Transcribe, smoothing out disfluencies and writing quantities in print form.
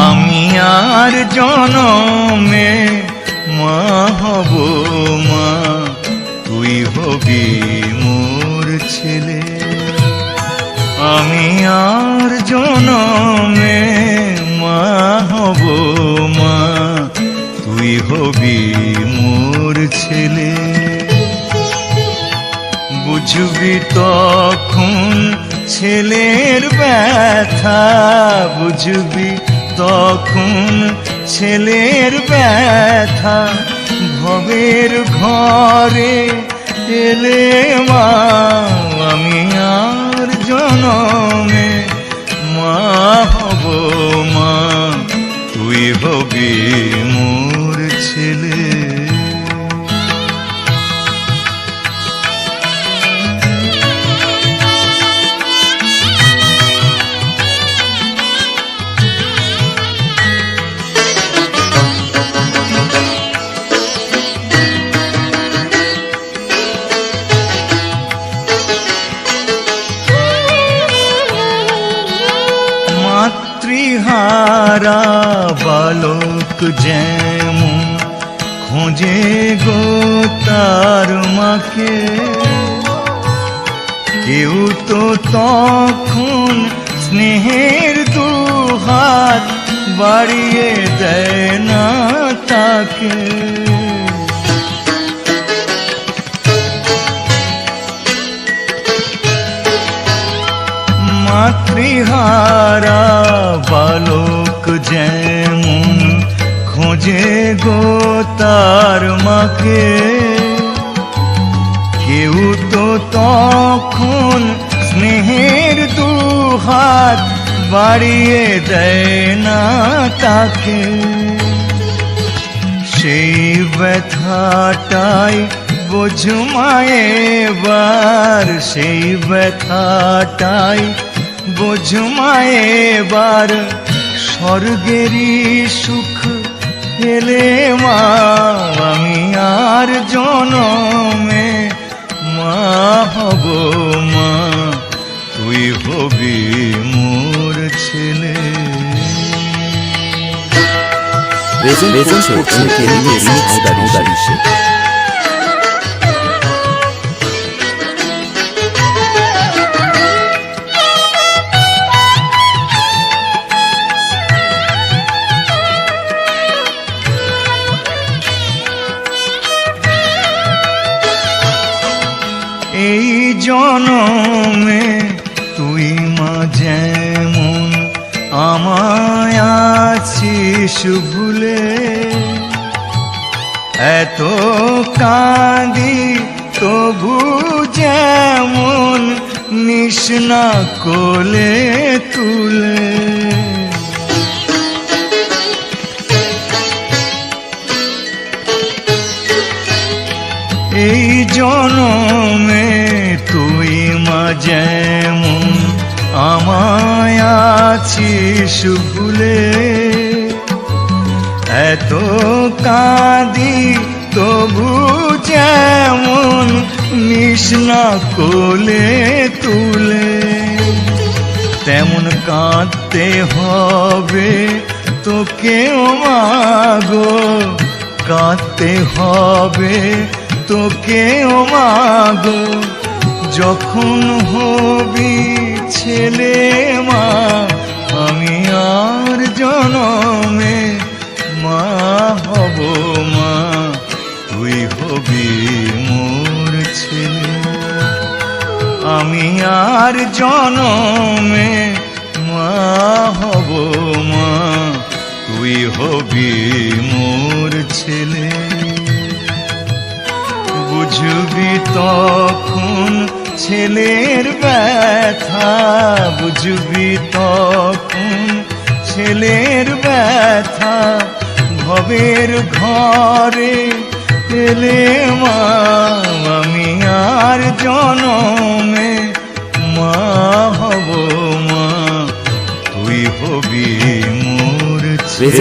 আমি আর জনমে মা হব মা, তুই হবি মোর ছেলে। আমি আর জনমে মা হব মা, তুই হবি মোর ছেলে। বুঝবি তখন ছেলের ব্যথা, বুঝবি তখন ছেলের ব্যথা। ভবের ঘরে এলে মা, আমি আর জনমে মা হব মা, তুই হবি মোর ছেলে। মাতৃহারা বালক যেমন খোঁজে গো তার মাকে, কেউ তো তখন স্নেহের দুহাত বাড়িয়ে দেয় না তাকে। মাতৃহারা বালক যেমন খোঁজে গো তার মাকে, কেউ তো তখন স্নেহের দুহাত বাড়িয়ে দেয় না তাকে। সেই ব্যথাটাই বোঝ মায়ে বার, সেই ব্যথাটাই বোঝ মায়ে বার। স্বর্গেরই সুখ এলে মা, আমি আর জনমে মা হব মা, তুই হবি মোর ছেলে। এই জনমে তুই মা যেমন আমায় আছিস ভুলে, এত কাঁদি তবু যেমন নিস না কোলে তুলে। এই জনমে তুই মা যেমন আমায় আছিস ভুলে, এত কাঁদি তবু যেমন নিস না কোলে তুলে। তেমন কাঁদতে হবে তোকেও মা গো, কাঁদতে হবে তোকেও মা গো, যখন হবি ছেলে মা। আমি আর জনমে মা হব মা, তুই হবি মোর ছেলে। আমি আর জনমে মা হব মা, তুই হবি মোর ছেলে। বুঝবি তখন ছেলের ব্যথা, বুঝবি তখন ছেলের ব্যথা। ভবের ঘরে এলে মা, আমি আর জনমে মা হব মা, তুই হবি মোর ছেলে।